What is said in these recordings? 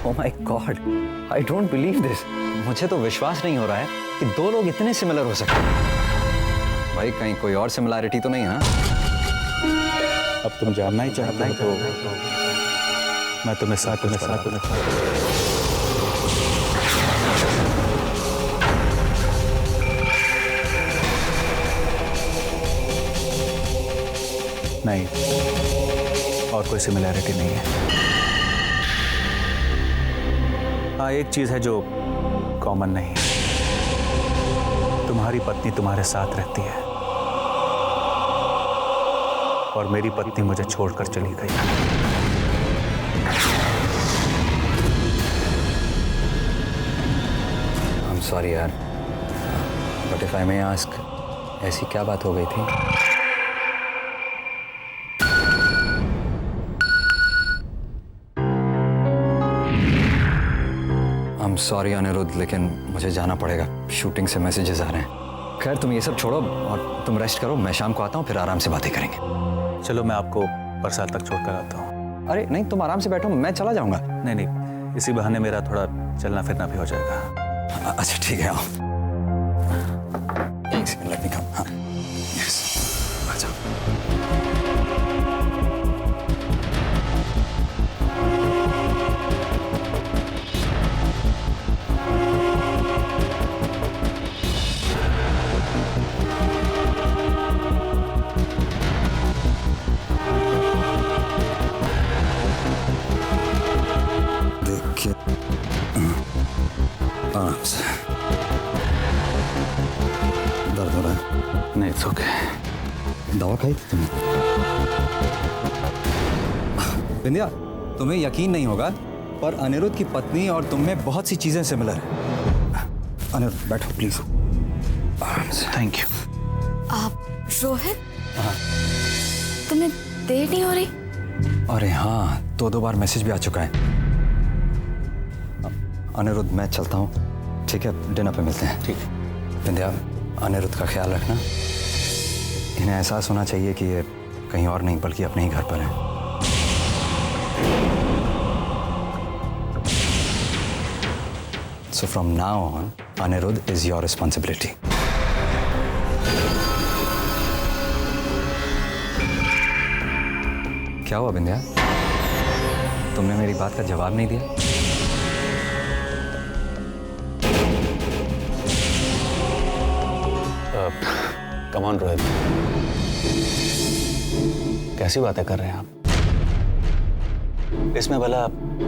Oh my God, I don't believe this. मुझे तो विश्वास नहीं हो रहा है कि दो लोग इतने सिमिलर हो सकते हैं। भाई कहीं कोई और सिमिलैरिटी तो नहीं है ना? अब तुम जानना ही चाहते हो तो मैं तुम्हें साथ नहीं, और कोई सिमिलैरिटी नहीं है। हाँ, एक चीज है जो कॉमन नहीं है। तुम्हारी पत्नी तुम्हारे साथ रहती है और मेरी पत्नी मुझे छोड़कर चली गई। I'm sorry यार, but if I may ask, ऐसी क्या बात हो गई थी? I'm sorry अनिरुद्ध, लेकिन मुझे जाना पड़ेगा। शूटिंग से मैसेजेस आ रहे हैं। खैर तुम ये सब छोड़ो और तुम रेस्ट करो। मैं शाम को आता हूँ, फिर आराम से बातें करेंगे। चलो मैं आपको परसाल तक छोड़कर आता हूँ। अरे नहीं, तुम आराम से बैठो, मैं चला जाऊंगा। नहीं, इसी बहाने मेरा थोड़ा चलना फिरना भी हो जाएगा। अच्छा ठीक है, आओ। एक सेकंड, लेट मी कम। हाँ, यस, आ जाओ। देखिए, आराम से। दर्द हो रहा है? नहीं, इट्स ओके। दवा खाई तुमने? बिंदिया, तुम्हें यकीन नहीं होगा पर अनिरुद्ध की पत्नी और तुम में बहुत सी चीजें सिमिलर हैं। अनिरुद्ध बैठो प्लीज। आराम से। Thank you. आप रोहित? हाँ। तुम्हें देर नहीं हो रही? अरे हाँ, दो बार मैसेज भी आ चुका है। अनिरुद्ध मैं चलता हूँ, ठीक है? डिनर पे मिलते हैं। ठीक है। बिंदिया, अनिरुद्ध का ख्याल रखना। इन्हें एहसास होना चाहिए कि ये कहीं और नहीं बल्कि अपने ही घर पर है। So from now on, Anirudh is your responsibility. क्या हुआ बिंदिया? तुमने मेरी बात का जवाब नहीं दिया? कम ऑन रोहित, कैसी बातें कर रहे हैं आप? इसमें भला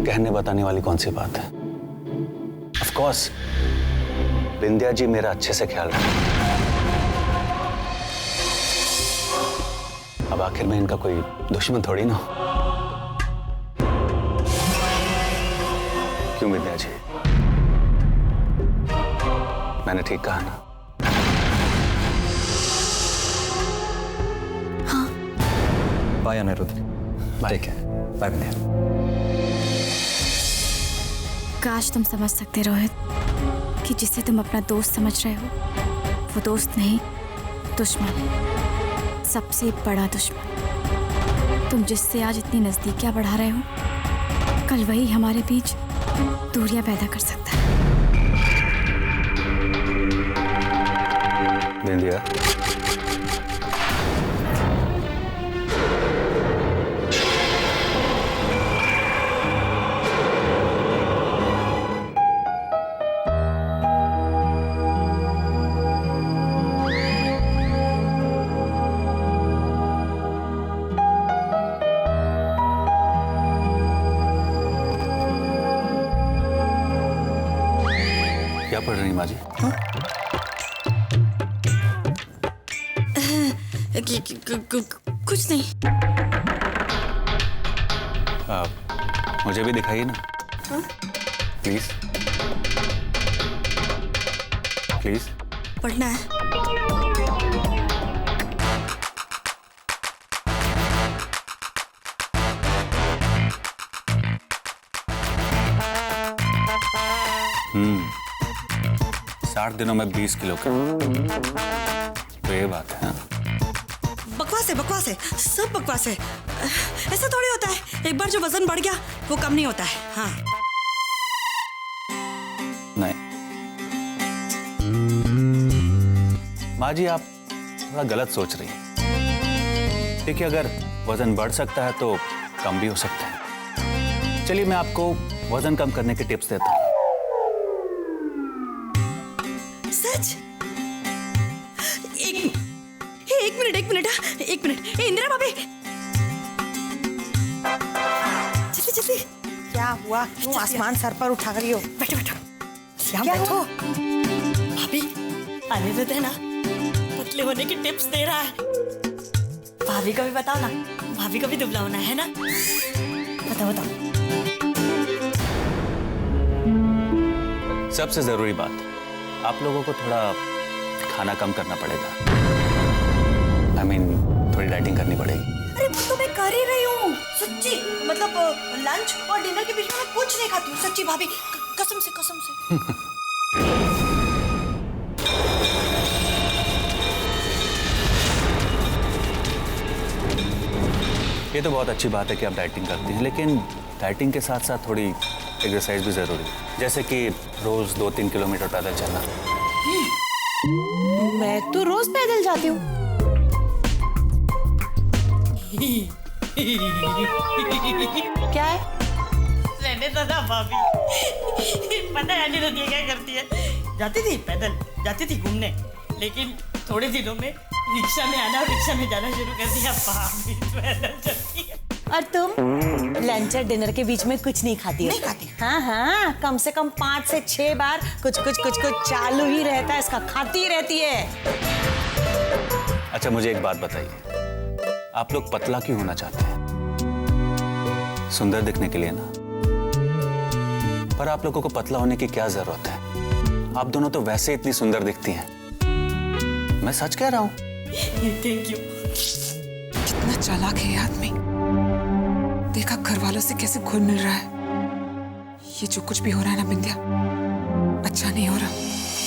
कहने बताने वाली कौन सी बात है? ऑफ कोर्स बिंदिया जी मेरा अच्छे से ख्याल रखें। अब आखिर में इनका कोई दुश्मन थोड़ी ना हो। क्यों बिंदिया जी, मैंने ठीक कहा ना? बाय अनिरुद्ध। बाय। ठीक है, बाय बिंदिया। काश तुम समझ सकते रोहित कि जिसे तुम अपना दोस्त समझ रहे हो वो दोस्त नहीं, दुश्मन, सबसे बड़ा दुश्मन। तुम जिससे आज इतनी नजदीकियां बढ़ा रहे हो, कल वही हमारे बीच दूरियां पैदा कर सकता है। बिंदिया, क्या पढ़ रही माँ जी? कुछ नहीं। मुझे भी दिखाइए ना। Please please. पढ़ना है। हम्म, 60 दिनों में 20 किलो का, तो ये बात है। बकवास है, सब बकवास है। ऐसा थोड़ी होता है, एक बार जो वजन बढ़ गया वो कम नहीं होता है। हाँ, माँ जी आप थोड़ा गलत सोच रही हैं। देखिए अगर वजन बढ़ सकता है तो कम भी हो सकता है। चलिए मैं आपको वजन कम करने के टिप्स देता हूँ। सच? एक मिनट। इंदिरा भाभी, जल्दी जल्दी। क्या हुआ? क्यों आसमान सर पर उठा रही हो? बैठो। क्या बैठो। भाभी, अनिरुद्ध है ना, पतले होने की टिप्स दे रहा है। भाभी को भी बताओ ना, भाभी को भी दुबला होना है ना। बताओ। सबसे जरूरी बात, आप लोगों को थोड़ा खाना कम करना पड़ेगा। थोड़ी डाइटिंग करनी पड़ेगी। अरे वो तो मैं कर ही रही हूँ, सच्ची। मतलब लंच और डिनर के बीच में मैं कुछ नहीं खाती हूँ, सच्ची भाभी, कसम से। ये तो बहुत अच्छी बात है कि आप डाइटिंग करती हैं, लेकिन डाइटिंग के साथ साथ थोड़ी एक्सरसाइज भी जरूरी है, जैसे कि रोज 2-3 किलोमीटर पैदल चलना। मैं तो रोज पैदल जाती हूँ। क्या है? रहने दो ना भाभी। पता है अनिरुद्ध ये क्या करती है? जाती थी घूमने, लेकिन थोड़े दिनों में रिक्शा में आना और रिक्शा में जाना शुरू कर दिया। भाभी पैदल चलती है। और तुम लंच और डिनर के बीच में कुछ नहीं खाती हो? नहीं खाती। हाँ, कम से कम 5 से 6 बार कुछ चालू ही रहता है, इसका खाती ही रहती है। अच्छा मुझे एक बात बताइए, आप लोग पतला क्यों होना चाहते हैं? सुंदर दिखने के लिए ना। पर आप लोगों को पतला होने की क्या जरूरत है? आप दोनों तो वैसे इतनी सुंदर दिखती हैं। मैं सच कह रहा हूँ। Thank you. कितना चालाक है ये आदमी। देखा घर वालों से कैसे घुल मिल रहा है। ये जो कुछ भी हो रहा है ना बिंदिया, अच्छा नहीं हो रहा।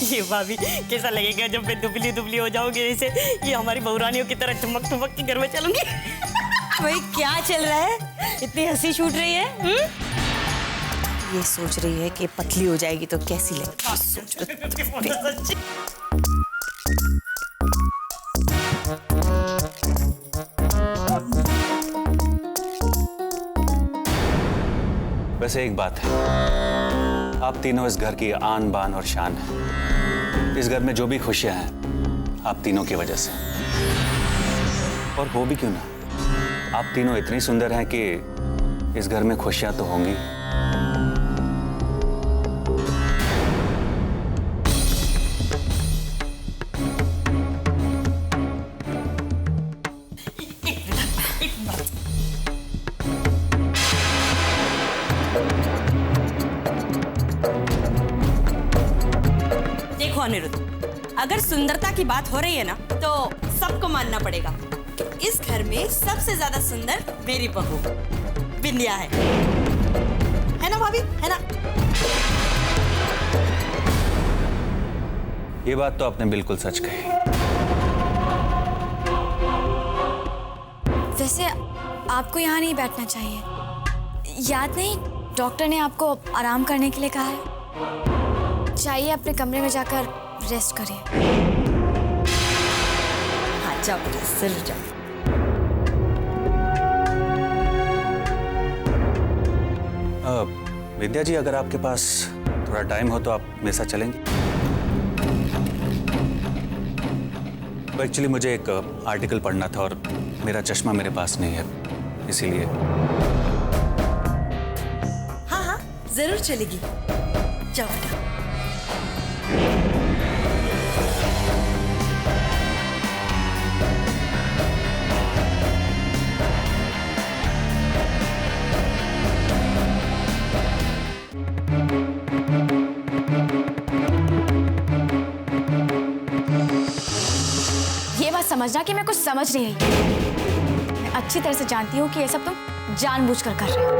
ये भाभी कैसा लगेगा जब मैं दुबली हो जाऊंगी, ऐसे ये हमारी बहुरानियों की तरह ठुमक के घर में चलूंगी। भाई क्या चल रहा है? इतनी हंसी छूट रही है? ये सोच रही है कि पतली हो जाएगी तो कैसी लगेगी। सच्ची। वैसे एक बात है, आप तीनों इस घर की आन बान और शान हैं। इस घर में जो भी खुशियां हैं आप तीनों की वजह से। और वो भी क्यों ना, आप तीनों इतनी सुंदर हैं कि इस घर में खुशियां तो होंगी। देखो अनिरुद्ध, अगर सुंदरता की बात हो रही है ना, तो सबको मानना पड़ेगा कि इस घर में सबसे ज्यादा सुंदर मेरी बहू बिंदिया है ना भाभी, है ना? ये बात तो आपने बिल्कुल सच कही। वैसे आपको यहाँ नहीं बैठना चाहिए। याद नहीं, डॉक्टर ने आपको आराम करने के लिए कहा है। चाहिए अपने कमरे में जाकर रेस्ट करिए। हाँ जाओ बेटा, जरूर जाओ। विद्या जी अगर आपके पास थोड़ा टाइम हो तो आप मेरे साथ चलेंगे? तो एक्चुअली मुझे एक आर्टिकल पढ़ना था और मेरा चश्मा मेरे पास नहीं है, इसीलिए। हाँ जरूर चलेगी, जाओ बेटा। समझना कि मैं कुछ समझ नहीं रही। मैं अच्छी तरह से जानती हूँ कि ये सब तुम जानबूझकर कर रहे हो।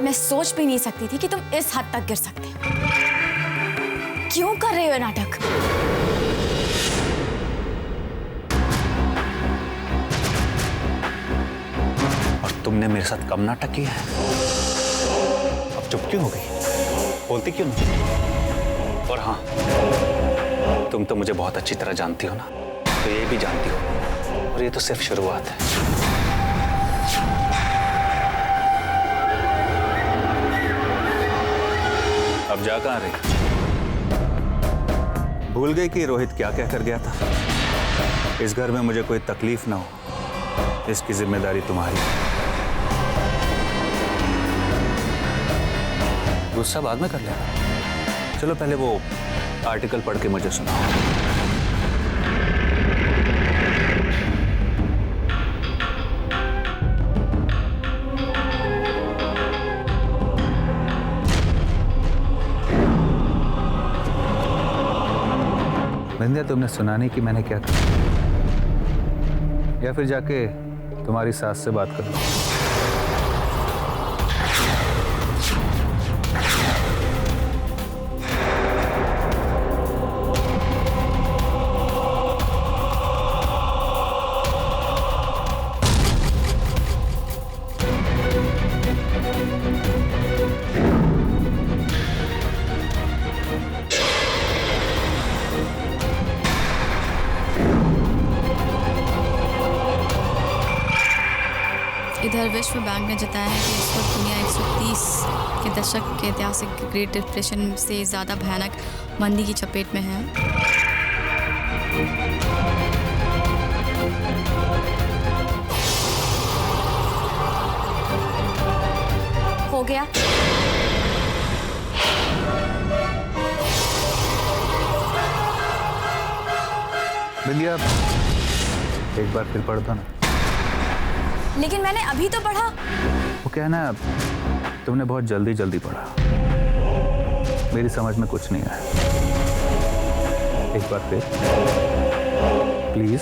मैं सोच भी नहीं सकती थी कि तुम इस हद तक गिर सकते हो। क्यों कर रहे हो नाटक? और तुमने मेरे साथ कम नाटक किया है। अब चुप क्यों हो गई? बोलती क्यों नहीं? और हाँ, तुम तो मुझे बहुत अच्छी तरह जानती हो ना, तो ये भी जानती हो, और ये तो सिर्फ शुरुआत है। अब जा कहाँ रही? भूल गई कि रोहित क्या कह कर गया था? इस घर में मुझे कोई तकलीफ ना हो, इसकी जिम्मेदारी तुम्हारी है। गुस्सा बाद में कर लेना। चलो पहले वो आर्टिकल पढ़ के मुझे सुनाओ। विंध्या, तुमने सुना नहीं कि मैंने क्या कहा? या फिर जाके तुम्हारी सास से बात कर लो। इधर विश्व बैंक ने जताया है कि इस वक्त दुनिया 130 के दशक के ऐतिहासिक ग्रेट डिप्रेशन से ज़्यादा भयानक मंदी की चपेट में है। हो गया। विंध्या, एक बार फिर पढ़ दो ना। लेकिन मैंने अभी तो पढ़ा। वो क्या है ना, तुमने बहुत जल्दी जल्दी पढ़ा, मेरी समझ में कुछ नहीं आया। एक बार फिर प्लीज।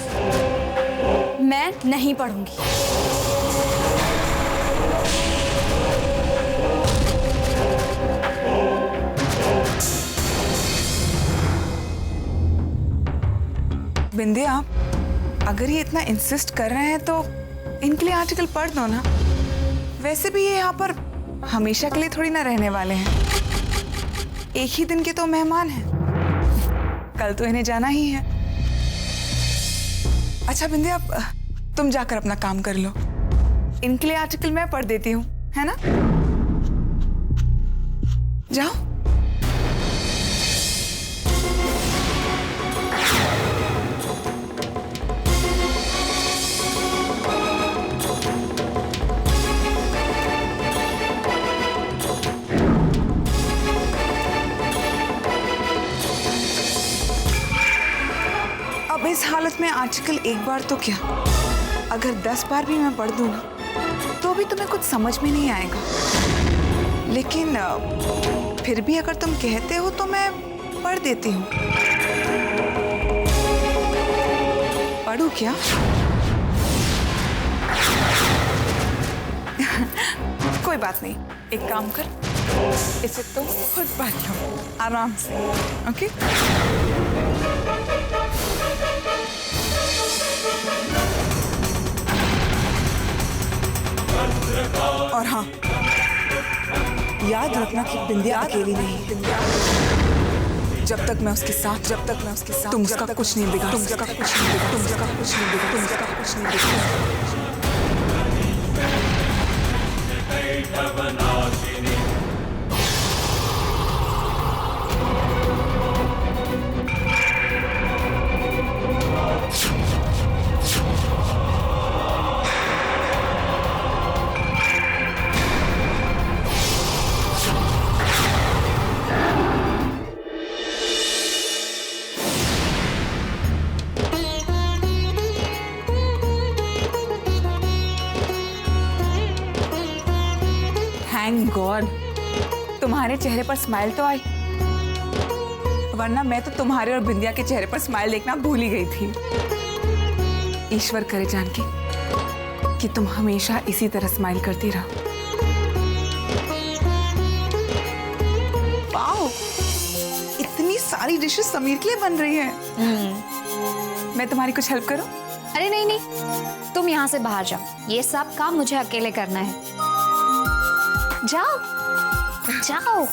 मैं नहीं पढ़ूंगी। बिंदिया, अगर ये इतना इंसिस्ट कर रहे हैं तो इनके लिए आर्टिकल पढ़ दो ना। वैसे भी ये यहाँ पर हमेशा के लिए थोड़ी ना रहने वाले हैं, एक ही दिन के तो मेहमान हैं, कल तो इन्हें जाना ही है। अच्छा बिंदिया, तुम जाकर अपना काम कर लो, इनके लिए आर्टिकल मैं पढ़ देती हूँ, है ना? जाओ। अब इस हालत में आर्टिकल एक बार तो क्या, अगर 10 बार भी मैं पढ़ दूं ना, तो भी तुम्हें कुछ समझ में नहीं आएगा। लेकिन फिर भी अगर तुम कहते हो तो मैं पढ़ देती हूँ। पढ़ूं क्या? कोई बात नहीं, एक काम कर, इसे तुम खुद पढ़ लो आराम से, ओके? और हाँ, याद रखना कि बिंदिया अकेली नहीं है। जब तक मैं उसके साथ, तुम उसका कुछ नहीं बिगाड़ सकते। थैंक गॉड, तुम्हारे चेहरे पर स्माइल तो आई, वरना मैं तो तुम्हारे और बिंदिया के चेहरे पर स्माइल देखना भूल ही गई थी। ईश्वर करे जानकी कि तुम हमेशा इसी तरह स्माइल करती रहो। वाओ, इतनी सारी डिशेस समीर के लिए बन रही हैं। मैं तुम्हारी कुछ हेल्प करूं? अरे नहीं नहीं, तुम यहाँ से बाहर जाओ, ये सब काम मुझे अकेले करना है। जाओ जाओ।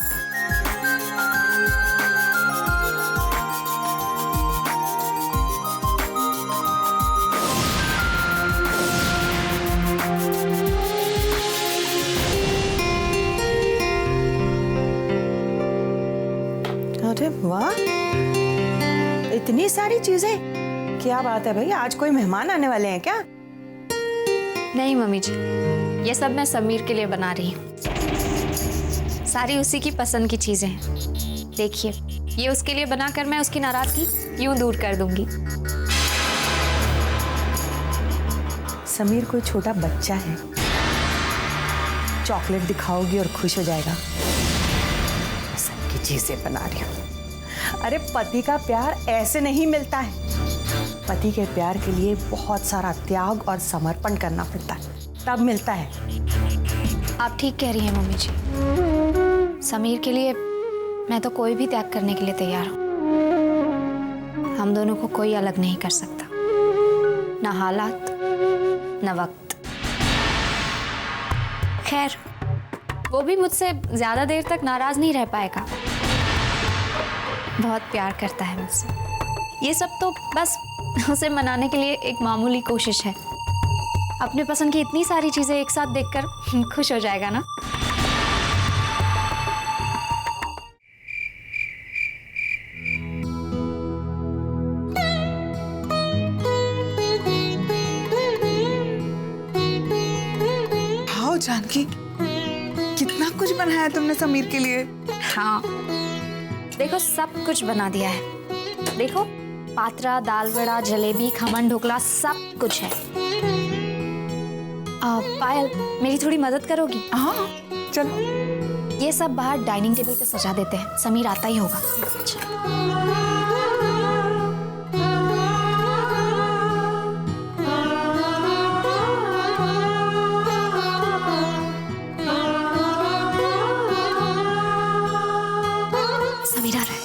अरे वाह, इतनी सारी चीजें, क्या बात है भाई, आज कोई मेहमान आने वाले हैं क्या? नहीं मम्मी जी, ये सब मैं समीर के लिए बना रही हूँ। सारी उसी की पसंद की चीजें हैं। देखिए, ये उसके लिए बनाकर मैं उसकी नाराजगी यूं दूर कर दूंगी। समीर कोई छोटा बच्चा है, चॉकलेट दिखाओगी और खुश हो जाएगा। पसंद की चीजें बना रही हूँ। अरे पति का प्यार ऐसे नहीं मिलता है। पति के प्यार के लिए बहुत सारा त्याग और समर्पण करना पड़ता है, तब मिलता है। आप ठीक कह रही हैं मम्मी जी। समीर के लिए मैं तो कोई भी त्याग करने के लिए तैयार हूँ। हम दोनों को कोई अलग नहीं कर सकता, ना हालात न वक्त। खैर, वो भी मुझसे ज्यादा देर तक नाराज नहीं रह पाएगा। बहुत प्यार करता है मुझसे। ये सब तो बस उसे मनाने के लिए एक मामूली कोशिश है। अपने पसंद की इतनी सारी चीजें एक साथ देखकर खुश हो जाएगा ना। जानकी, कितना कुछ बनाया तुमने समीर के लिए। हाँ, देखो सब कुछ बना दिया है। देखो, पात्रा, दाल वड़ा, जलेबी, खमन, ढोकला, सब कुछ है। पायल, मेरी थोड़ी मदद करोगी? हाँ चलो। ये सब बाहर डाइनिंग टेबल पे सजा देते हैं, समीर आता ही होगा। समीर आ रहा है।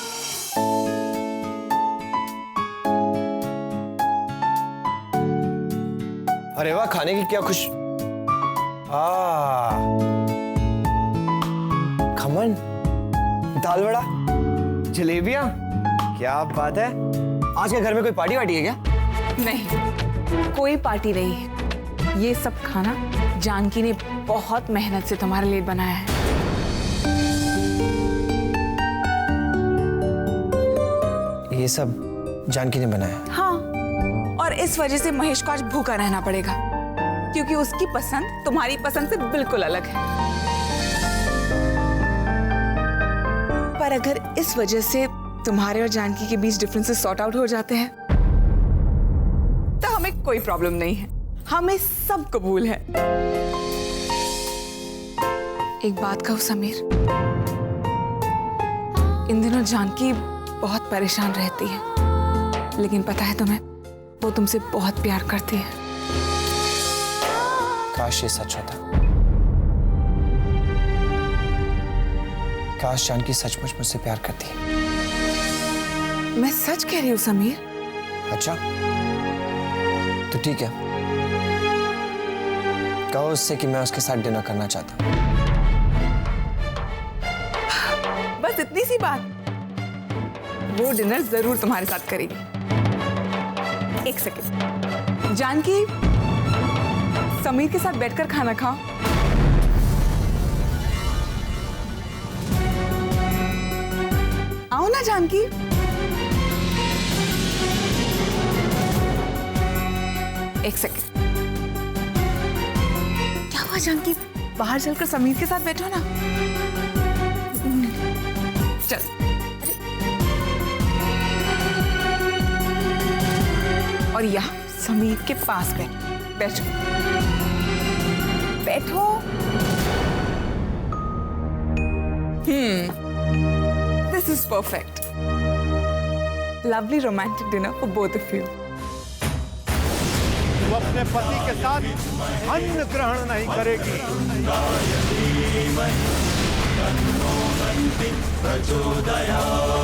अरे वाह, खाने की क्या खुश। खमन, दाल वड़ा, जलेबियां, क्या बात है। आज के घर में कोई पार्टी वार्टी है क्या? नहीं, कोई पार्टी नहीं है। ये सब खाना जानकी ने बहुत मेहनत से तुम्हारे लिए बनाया है। ये सब जानकी ने बनाया? हाँ, और इस वजह से महेश को आज भूखा रहना पड़ेगा, क्योंकि उसकी पसंद तुम्हारी पसंद से बिल्कुल अलग है। पर अगर इस वजह से तुम्हारे और जानकी के बीच डिफरेंसेस सॉर्ट आउट हो जाते हैं तो हमें कोई प्रॉब्लम नहीं है, हमें सब कबूल है। एक बात कहूं समीर, इन दिनों जानकी बहुत परेशान रहती है, लेकिन पता है तुम्हें, वो तुमसे बहुत प्यार करती है। काश ये सच होता। काश जानकी सचमुच मुझसे प्यार करती है। मैं सच कह रही हूँ समीर। अच्छा, तो ठीक है, कहो उससे कि मैं उसके साथ डिनर करना चाहता हूँ। बस इतनी सी बात। वो डिनर जरूर तुम्हारे साथ करेगी। एक सेकंड, जानकी, समीर के साथ बैठकर खाना खाओ। आओ ना जानकी। एक सेकंड, क्या हुआ जानकी? बाहर चलकर समीर के साथ बैठो ना। चल। और यहाँ समीर के पास बैठो। बैठो। This is perfect. Lovely romantic dinner for both of you. वो अपने पति के साथ अन्न ग्रहण नहीं करेगी। प्रचोदयात्।